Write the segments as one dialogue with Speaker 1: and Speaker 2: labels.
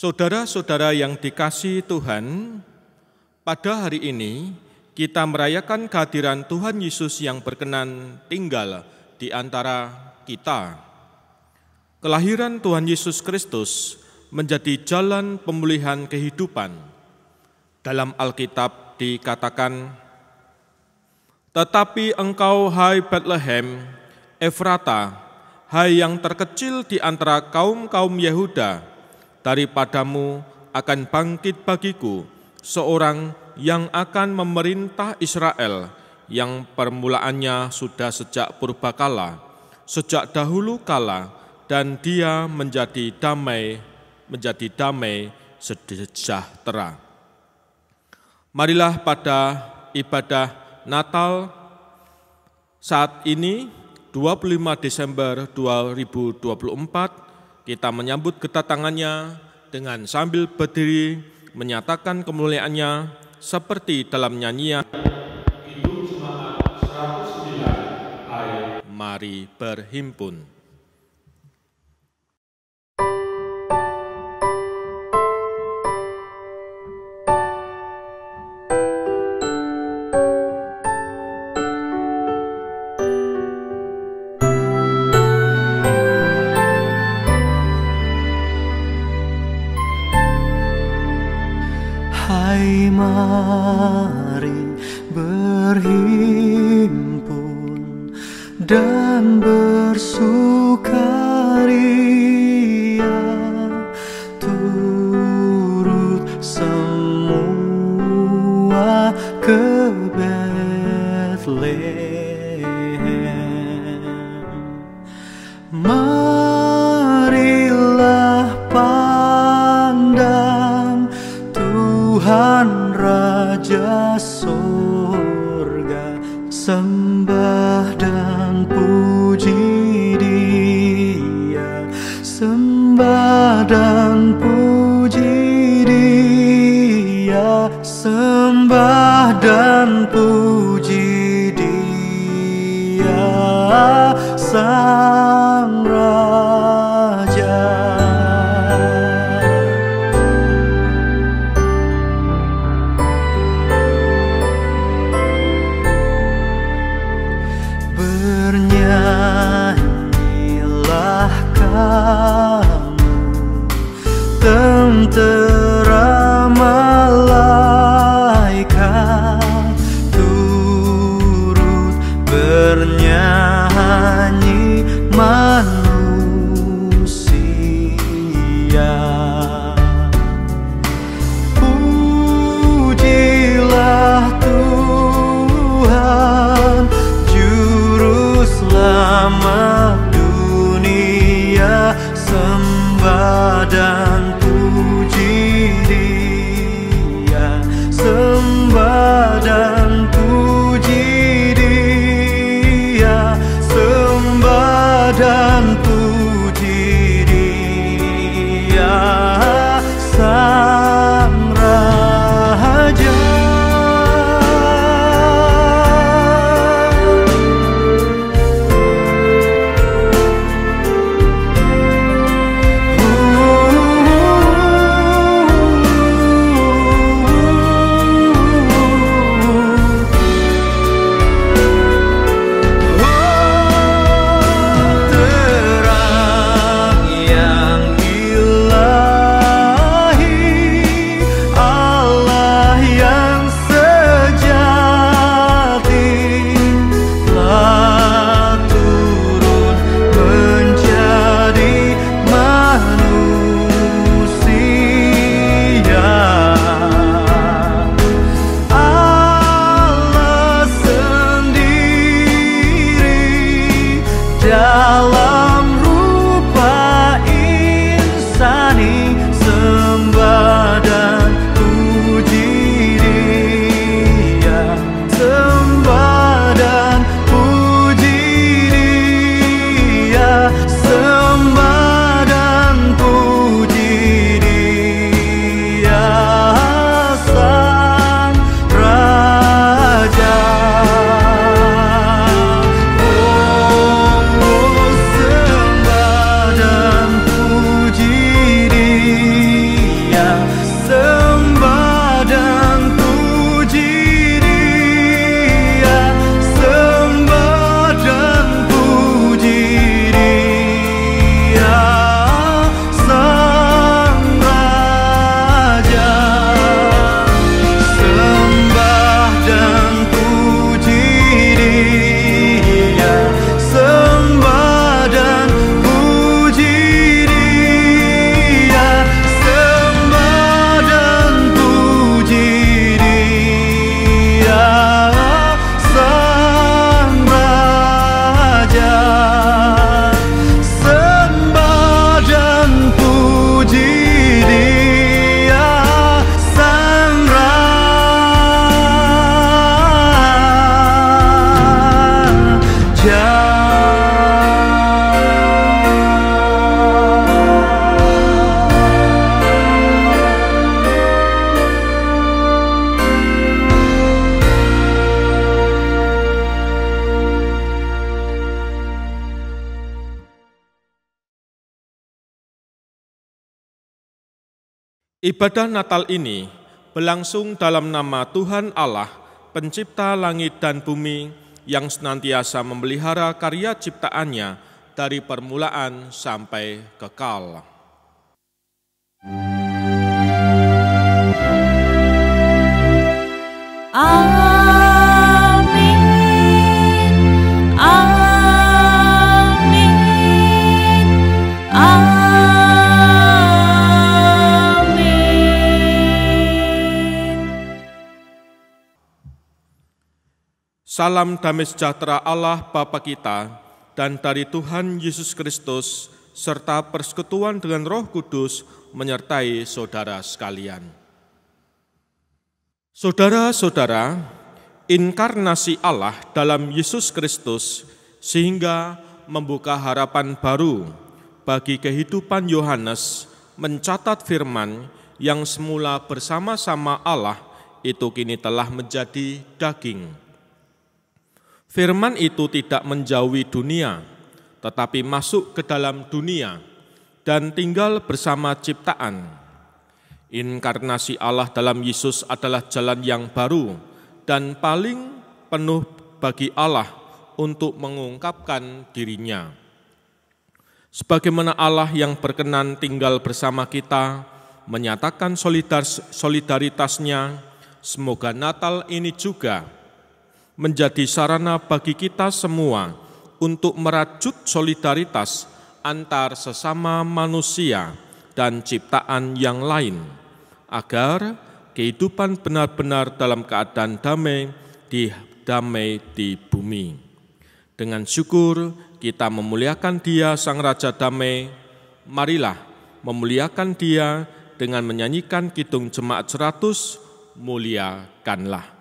Speaker 1: Saudara-saudara yang dikasihi Tuhan, pada hari ini kita merayakan kehadiran Tuhan Yesus yang berkenan tinggal di antara kita. Kelahiran Tuhan Yesus Kristus menjadi jalan pemulihan kehidupan. Dalam Alkitab dikatakan, "Tetapi engkau, hai Bethlehem, Efrata, hai yang terkecil di antara kaum-kaum Yehuda, daripadamu akan bangkit bagiku seorang yang akan memerintah Israel, yang permulaannya sudah sejak purbakala, sejak dahulu kala, dan dia menjadi damai sejahtera." Marilah pada ibadah Natal saat ini 25 Desember 2024 kita menyambut kedatangannya dengan sambil berdiri menyatakan kemuliaannya seperti dalam nyanyian Kidung Jemaat 109 ayat "Mari berhimpun".
Speaker 2: Hai, mari berhimpun dan bersukaria, turut semua ke Bethlehem. Marilah pandang Tuhan Raja Sorga, sembah dan puji Dia, sembah dan puji Dia, sembah dan puji Dia, Sang Raja.
Speaker 1: Ibadah Natal ini berlangsung dalam nama Tuhan Allah, pencipta langit dan bumi, yang senantiasa memelihara karya ciptaannya dari permulaan sampai kekal.
Speaker 3: Amin. Amin. Amin.
Speaker 1: Salam damai sejahtera Allah Bapa kita dan dari Tuhan Yesus Kristus serta persekutuan dengan Roh Kudus menyertai saudara sekalian. Saudara-saudara, inkarnasi Allah dalam Yesus Kristus sehingga membuka harapan baru bagi kehidupan Yohanes mencatat firman yang semula bersama-sama Allah itu kini telah menjadi daging. Firman itu tidak menjauhi dunia, tetapi masuk ke dalam dunia dan tinggal bersama ciptaan. Inkarnasi Allah dalam Yesus adalah jalan yang baru dan paling penuh bagi Allah untuk mengungkapkan dirinya. Sebagaimana Allah yang berkenan tinggal bersama kita, menyatakan solidaritasnya, semoga Natal ini juga menjadi sarana bagi kita semua untuk merajut solidaritas antar sesama manusia dan ciptaan yang lain, agar kehidupan benar-benar dalam keadaan damai di bumi. Dengan syukur kita memuliakan Dia Sang Raja Damai. Marilah memuliakan Dia dengan menyanyikan Kidung Jemaat 100, Muliakanlah.
Speaker 3: Muliakan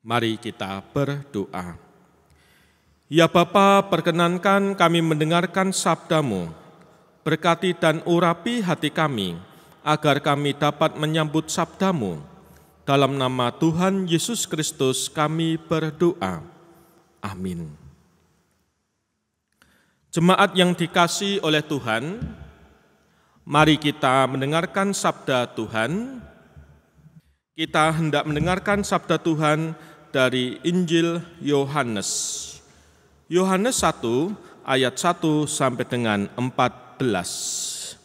Speaker 1: Mari kita berdoa. Ya Bapa, perkenankan kami mendengarkan sabda-Mu. Berkati dan urapi hati kami, agar kami dapat menyambut sabda-Mu. Dalam nama Tuhan Yesus Kristus kami berdoa. Amin. Jemaat yang dikasihi oleh Tuhan, mari kita mendengarkan sabda Tuhan. Kita hendak mendengarkan sabda Tuhan dari Injil Yohanes. Yohanes 1 ayat 1 sampai dengan 14.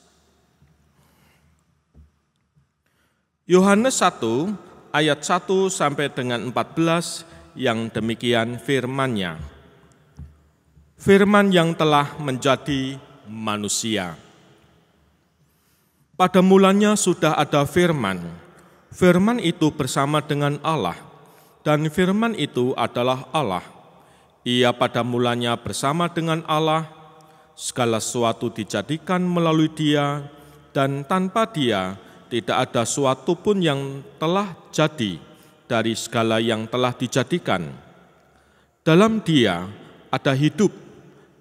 Speaker 1: Yohanes 1 ayat 1 sampai dengan 14 yang demikian firman-Nya. Firman yang telah menjadi manusia. Pada mulanya sudah ada firman. Firman itu bersama dengan Allah, dan firman itu adalah Allah. Ia pada mulanya bersama dengan Allah, segala sesuatu dijadikan melalui Dia, dan tanpa Dia tidak ada suatu pun yang telah jadi dari segala yang telah dijadikan. Dalam Dia ada hidup,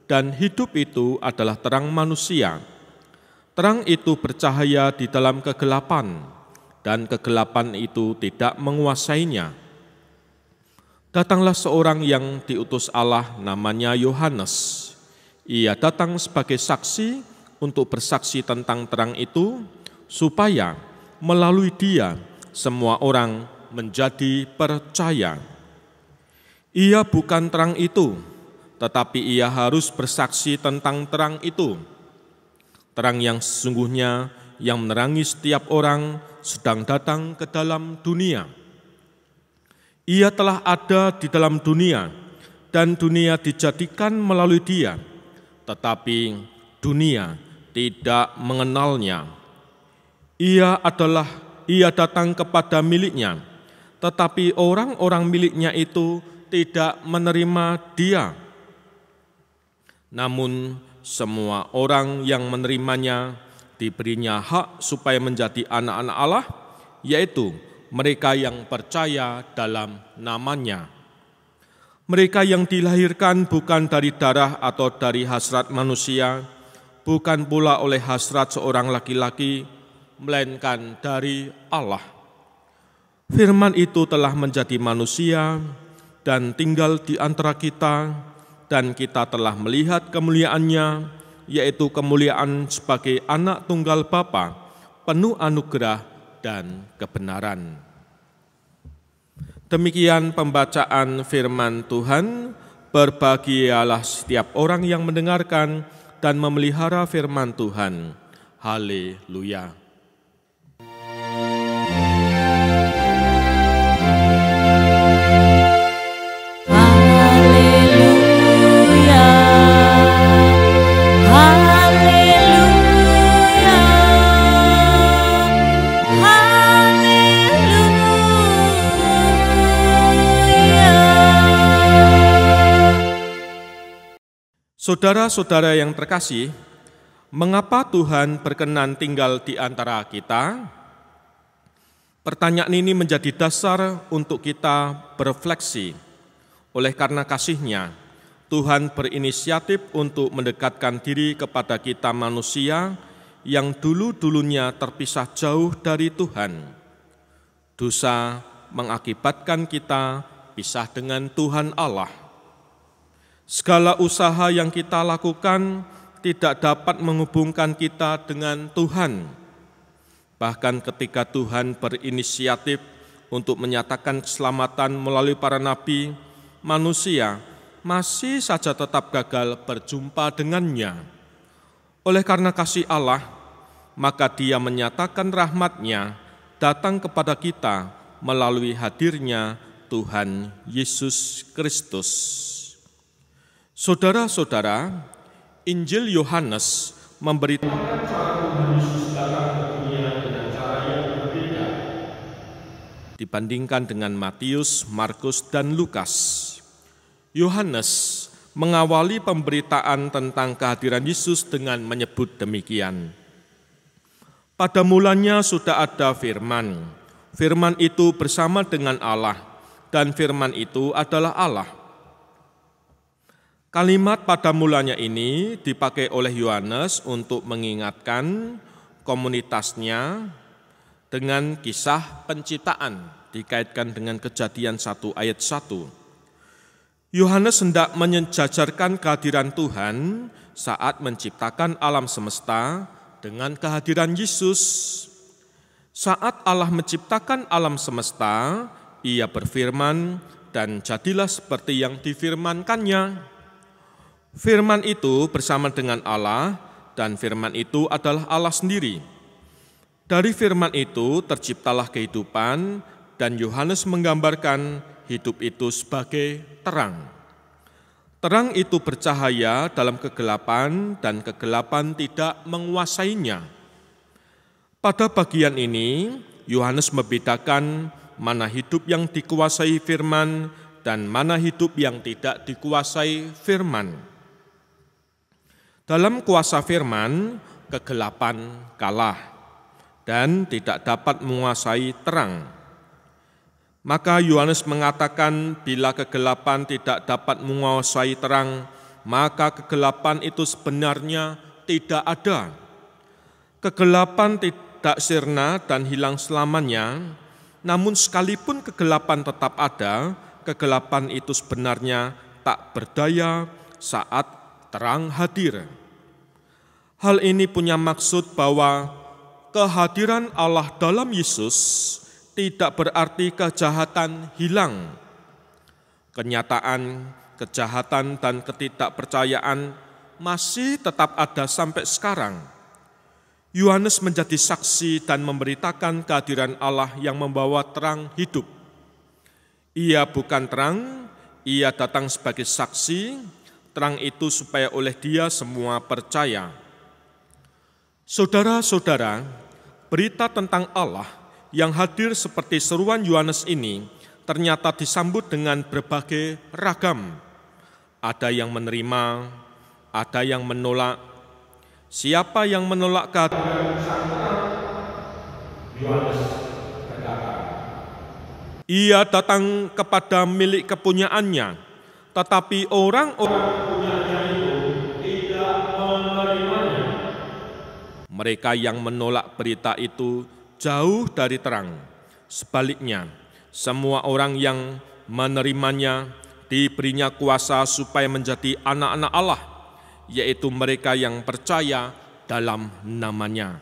Speaker 1: dan hidup itu adalah terang manusia. Terang itu bercahaya di dalam kegelapan, dan kegelapan itu tidak menguasainya. Datanglah seorang yang diutus Allah, namanya Yohanes. Ia datang sebagai saksi untuk bersaksi tentang terang itu, supaya melalui Dia semua orang menjadi percaya. Ia bukan terang itu, tetapi ia harus bersaksi tentang terang itu. Terang yang sesungguhnya yang menerangi setiap orang sedang datang ke dalam dunia. Ia telah ada di dalam dunia, dan dunia dijadikan melalui Dia, tetapi dunia tidak mengenalnya. Ia datang kepada miliknya, tetapi orang-orang miliknya itu tidak menerima Dia. Namun semua orang yang menerimanya diberinya hak supaya menjadi anak-anak Allah, yaitu mereka yang percaya dalam nama-Nya. Mereka yang dilahirkan bukan dari darah atau dari hasrat manusia, bukan pula oleh hasrat seorang laki-laki, melainkan dari Allah. Firman itu telah menjadi manusia dan tinggal di antara kita, dan kita telah melihat kemuliaan-Nya, yaitu kemuliaan sebagai anak tunggal Bapa, penuh anugerah dan kebenaran. Demikian pembacaan firman Tuhan. Berbahagialah setiap orang yang mendengarkan dan memelihara firman Tuhan. Haleluya. Saudara-saudara yang terkasih, mengapa Tuhan berkenan tinggal di antara kita? Pertanyaan ini menjadi dasar untuk kita berefleksi. Oleh karena kasih-Nya, Tuhan berinisiatif untuk mendekatkan diri kepada kita manusia yang dulu-dulunya terpisah jauh dari Tuhan. Dosa mengakibatkan kita pisah dengan Tuhan Allah. Segala usaha yang kita lakukan tidak dapat menghubungkan kita dengan Tuhan. Bahkan ketika Tuhan berinisiatif untuk menyatakan keselamatan melalui para nabi, manusia masih saja tetap gagal berjumpa dengannya. Oleh karena kasih Allah, maka Dia menyatakan rahmat-Nya datang kepada kita melalui hadirnya Tuhan Yesus Kristus. Saudara-saudara, Injil Yohanes memberitakan cara Tuhan Yesus datang ke dunia dengan cara yang berbeda dibandingkan dengan Matius, Markus, dan Lukas. Yohanes mengawali pemberitaan tentang kehadiran Yesus dengan menyebut demikian. Pada mulanya sudah ada firman. Firman itu bersama dengan Allah, dan firman itu adalah Allah. Kalimat pada mulanya ini dipakai oleh Yohanes untuk mengingatkan komunitasnya dengan kisah penciptaan, dikaitkan dengan Kejadian 1 ayat 1. Yohanes hendak menjajarkan kehadiran Tuhan saat menciptakan alam semesta dengan kehadiran Yesus. Saat Allah menciptakan alam semesta, Ia berfirman dan jadilah seperti yang difirmankannya. Firman itu bersama dengan Allah dan firman itu adalah Allah sendiri. Dari firman itu terciptalah kehidupan dan Yohanes menggambarkan hidup itu sebagai terang. Terang itu bercahaya dalam kegelapan dan kegelapan tidak menguasainya. Pada bagian ini, Yohanes membedakan mana hidup yang dikuasai firman dan mana hidup yang tidak dikuasai firman. Dalam kuasa firman, kegelapan kalah dan tidak dapat menguasai terang. Maka Yohanes mengatakan bila kegelapan tidak dapat menguasai terang, maka kegelapan itu sebenarnya tidak ada. Kegelapan tidak sirna dan hilang selamanya, namun sekalipun kegelapan tetap ada, kegelapan itu sebenarnya tak berdaya saat terang hadir. Hal ini punya maksud bahwa kehadiran Allah dalam Yesus tidak berarti kejahatan hilang. Kenyataan, kejahatan, dan ketidakpercayaan masih tetap ada sampai sekarang. Yohanes menjadi saksi dan memberitakan kehadiran Allah yang membawa terang hidup. Ia bukan terang, ia datang sebagai saksi, terang itu supaya oleh dia semua percaya. Saudara-saudara, berita tentang Allah yang hadir seperti seruan Yohanes ini ternyata disambut dengan berbagai ragam. Ada yang menerima, ada yang menolak. Siapa yang menolak kehadiran Sang Terang? Yohanes berkata, ia datang kepada milik kepunyaannya, tetapi orang-orang kepunyaannya itu tidak menerimanya. Mereka yang menolak berita itu jauh dari terang. Sebaliknya, semua orang yang menerimanya diberinya kuasa supaya menjadi anak-anak Allah, yaitu mereka yang percaya dalam namanya.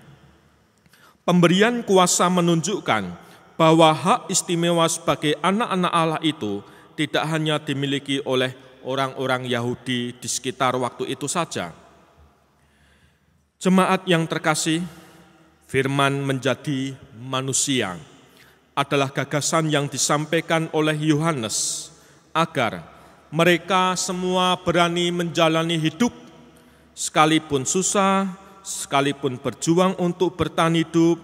Speaker 1: Pemberian kuasa menunjukkan bahwa hak istimewa sebagai anak-anak Allah itu tidak hanya dimiliki oleh orang-orang Yahudi di sekitar waktu itu saja. Jemaat yang terkasih, firman menjadi manusia adalah gagasan yang disampaikan oleh Yohanes agar mereka semua berani menjalani hidup sekalipun susah, sekalipun berjuang untuk bertahan hidup.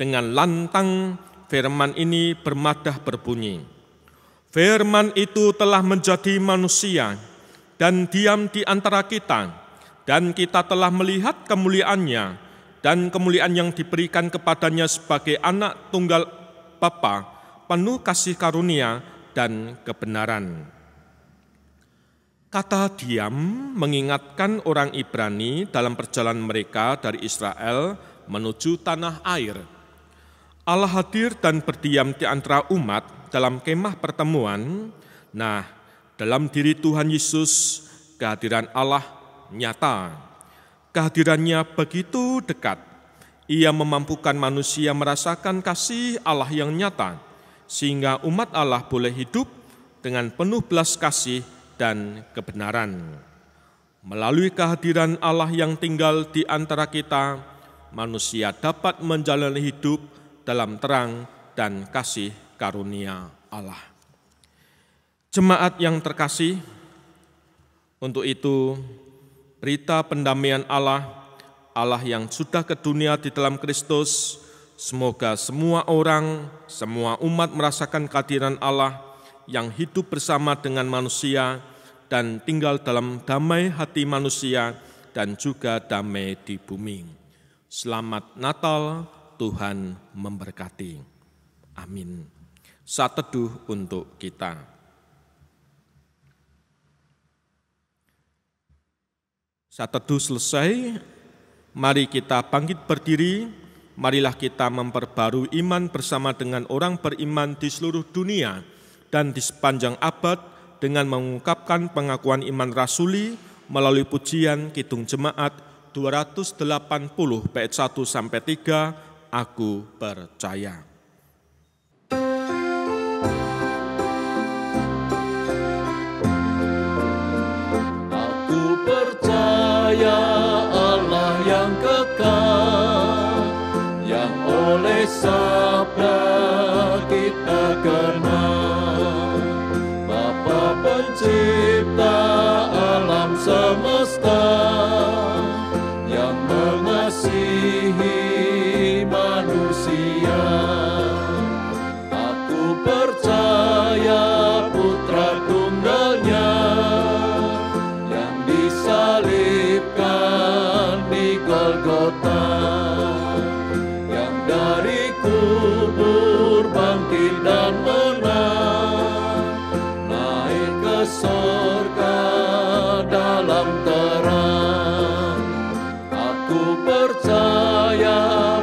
Speaker 1: Dengan lantang firman ini bermadah berbunyi, firman itu telah menjadi manusia dan diam di antara kita, dan kita telah melihat kemuliaannya dan kemuliaan yang diberikan kepadanya sebagai anak tunggal Bapa, penuh kasih karunia dan kebenaran. Kata diam mengingatkan orang Ibrani dalam perjalanan mereka dari Israel menuju tanah air. Allah hadir dan berdiam di antara umat dalam kemah pertemuan. Nah, dalam diri Tuhan Yesus, kehadiran Allah nyata. Kehadirannya begitu dekat. Ia memampukan manusia merasakan kasih Allah yang nyata, sehingga umat Allah boleh hidup dengan penuh belas kasih dan kebenaran. Melalui kehadiran Allah yang tinggal di antara kita, manusia dapat menjalani hidup dalam terang dan kasih karunia Allah. Jemaat yang terkasih, untuk itu berita pendamaian Allah yang sudah ke dunia di dalam Kristus, semoga semua orang, semua umat merasakan kehadiran Allah yang hidup bersama dengan manusia dan tinggal dalam damai hati manusia dan juga damai di bumi. Selamat Natal, Tuhan memberkati. Amin. Saat teduh untuk kita. Saat teduh selesai, mari kita bangkit berdiri, marilah kita memperbarui iman bersama dengan orang beriman di seluruh dunia dan di sepanjang abad dengan mengungkapkan pengakuan iman rasuli melalui pujian Kidung Jemaat 280 bait 1-3, Aku percaya.
Speaker 4: Allah yang kekal, yang oleh sabda kita kenal, Bapa pencipta alam semesta, yang mengasihi manusia. Aku percaya Putra Tunggalnya disalibkan di Golgota, yang dari kubur bangkit dan menang, naik ke surga dalam terang. Aku percaya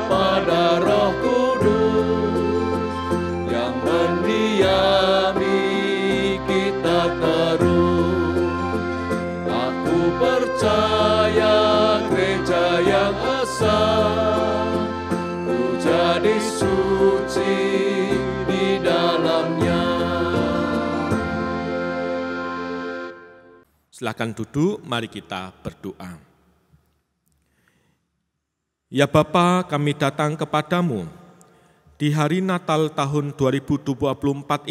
Speaker 4: pada Roh Kudus yang mendiami kita terus. Percaya gereja yang asal, ku jadi suci di dalamnya.
Speaker 1: Silakan duduk, mari kita berdoa. Ya Bapa, kami datang kepadamu. Di hari Natal tahun 2024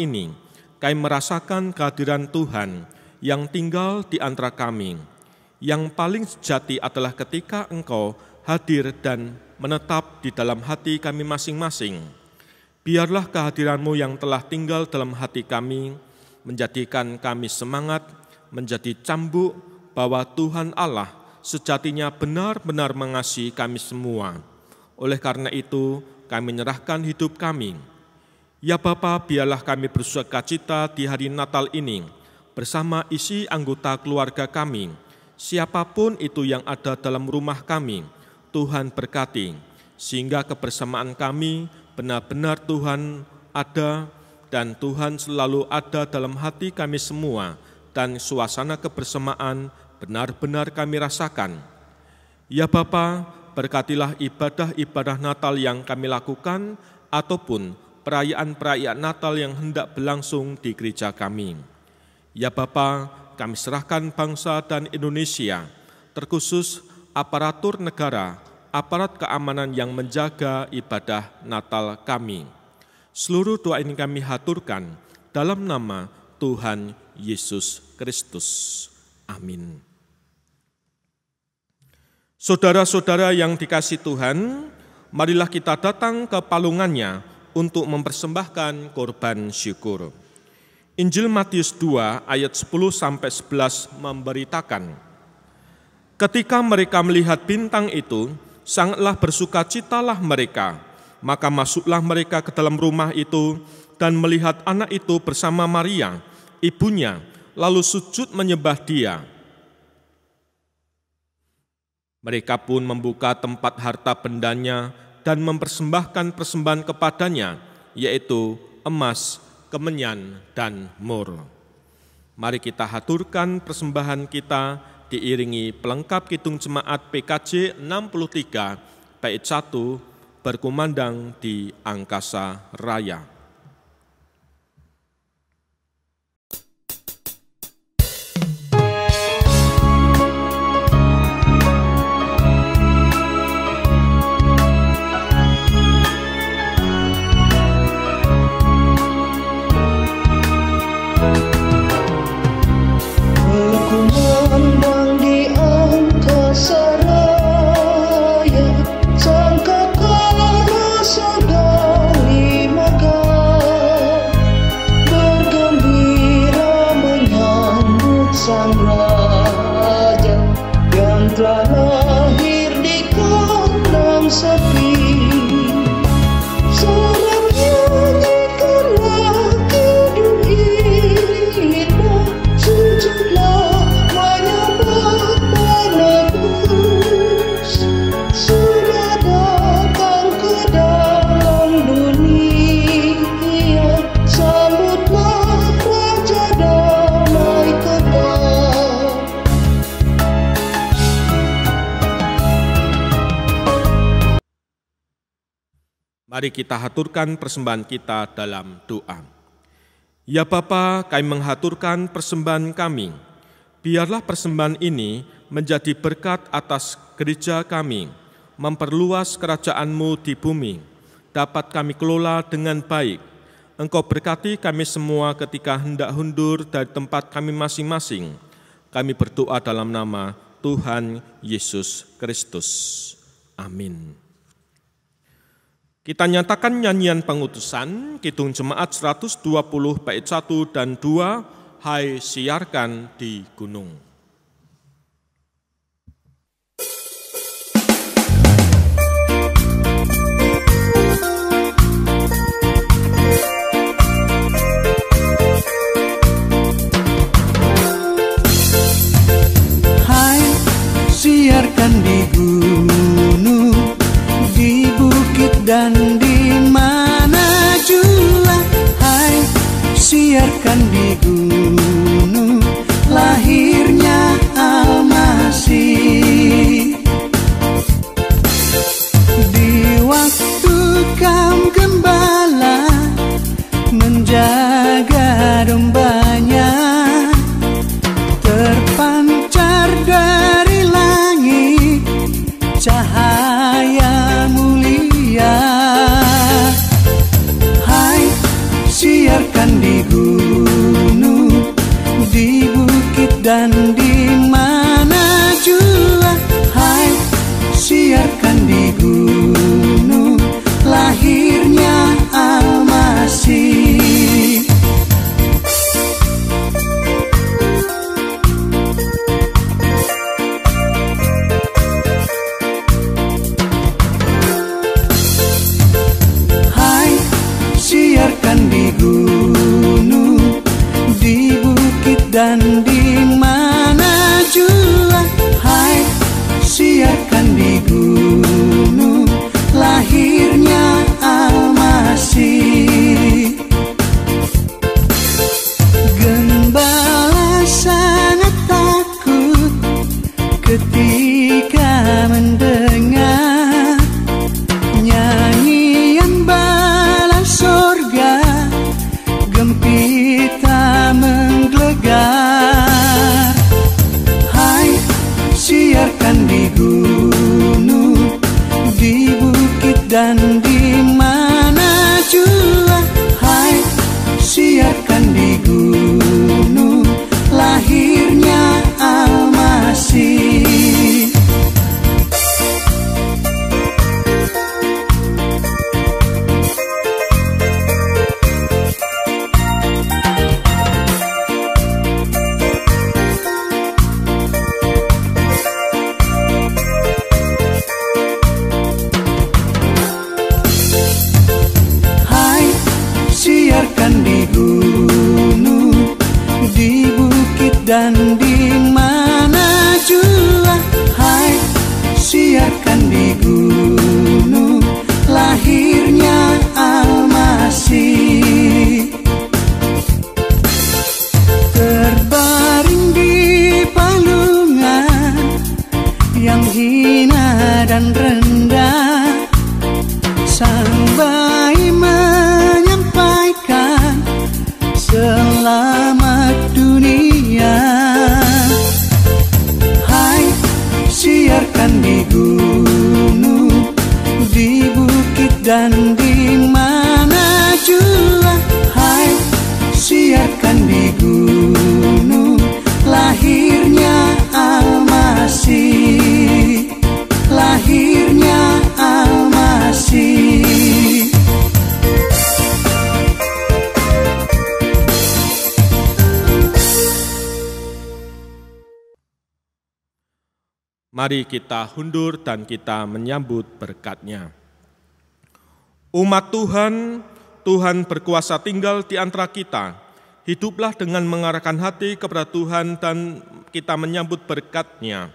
Speaker 1: ini, kami merasakan kehadiran Tuhan yang tinggal di antara kami. Yang paling sejati adalah ketika Engkau hadir dan menetap di dalam hati kami masing-masing. Biarlah kehadiran-Mu yang telah tinggal dalam hati kami menjadikan kami semangat, menjadi cambuk bahwa Tuhan Allah sejatinya benar-benar mengasihi kami semua. Oleh karena itu, kami menyerahkan hidup kami. Ya Bapa, biarlah kami bersukacita di hari Natal ini bersama isi anggota keluarga kami. Siapapun itu yang ada dalam rumah kami, Tuhan berkati, sehingga kebersamaan kami benar-benar Tuhan ada dan Tuhan selalu ada dalam hati kami semua, dan suasana kebersamaan benar-benar kami rasakan. Ya Bapa, berkatilah ibadah-ibadah Natal yang kami lakukan, ataupun perayaan-perayaan Natal yang hendak berlangsung di gereja kami. Ya Bapa, kami serahkan bangsa dan Indonesia, terkhusus aparatur negara, aparat keamanan yang menjaga ibadah Natal kami. Seluruh doa ini kami haturkan dalam nama Tuhan Yesus Kristus. Amin. Saudara-saudara yang dikasihi Tuhan, marilah kita datang ke palungannya untuk mempersembahkan korban syukur. Injil Matius 2 ayat 10-11 memberitakan, ketika mereka melihat bintang itu, sangatlah bersukacitalah mereka. Maka masuklah mereka ke dalam rumah itu dan melihat anak itu bersama Maria, ibunya, lalu sujud menyembah dia. Mereka pun membuka tempat harta bendanya dan mempersembahkan persembahan kepadanya, yaitu emas, kemenyan, dan mur. Mari kita haturkan persembahan kita diiringi pelengkap Kidung Jemaat PKJ 63 bait 1 berkumandang di angkasa raya.
Speaker 5: Sepi, seorang nyanyikanlah
Speaker 1: Mari kita haturkan persembahan kita dalam doa. Ya Bapa, kami menghaturkan persembahan kami. Biarlah persembahan ini menjadi berkat atas gereja kami, memperluas kerajaan-Mu di bumi, dapat kami kelola dengan baik. Engkau berkati kami semua ketika hendak hundur dari tempat kami masing-masing. Kami berdoa dalam nama Tuhan Yesus Kristus. Amin. Kita nyatakan nyanyian pengutusan, Kidung Jemaat 120 bait 1 dan 2, Hai siarkan di gunung.
Speaker 2: Hai siarkan di gunung, di bukit dan di mana jua. Hai siarkan di gunung, lahirnya Al-Masih. Di waktu kaum gembala menjaga dombanya, terpancar dari langit cahaya mulia. Hai siarkan di gunung, di bukit dan di mana jua. Hai siarkan di gunung, lahirnya Al-Masih. Hai siarkan di gunung, di bukit dan di mana jua. Hai siarkan di gunung, lahirnya Al-Masih. Gembala sangat takut ketika mendengar nyanyian bala sorga, gempita menggelegar. Hai siarkan di gunung, di bukit dan di mana jua. Hai siarkan di gunung, lahirnya Al-Masih. Hai siarkan di gunung, di bukit dan di mana jua. Hai siarkan di gunung, lahirnya Al-Masih. Terbaring di palungan yang hina dan rendah, sang bayi menyampaikan selamat dunia. Hai siarkan di gunung, di bukit dan di mana jua. Hai siarkan di gunung, lahirnya Al-Masih. Lahirnya Al-Masih.
Speaker 1: Mari kita hundur dan kita menyambut berkat-Nya. Umat Tuhan, Tuhan berkuasa tinggal di antara kita. Hiduplah dengan mengarahkan hati kepada Tuhan dan kita menyambut berkat-Nya.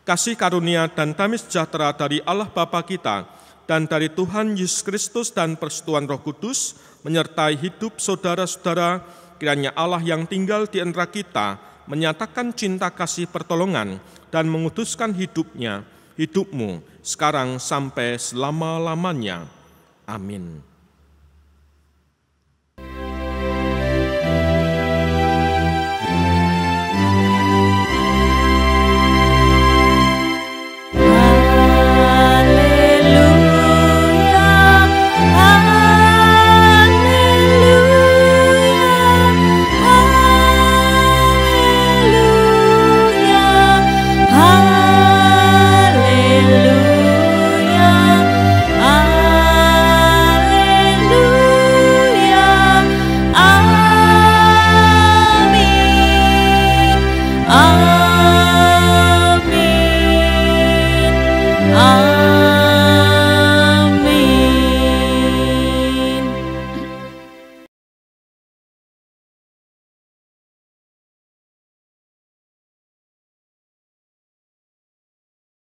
Speaker 1: Kasih karunia dan damai sejahtera dari Allah Bapa kita dan dari Tuhan Yesus Kristus dan persekutuan Roh Kudus menyertai hidup saudara-saudara. Kiranya Allah yang tinggal di antara kita menyatakan cinta kasih pertolongan dan menguduskan hidupmu sekarang sampai selama-lamanya. Amin.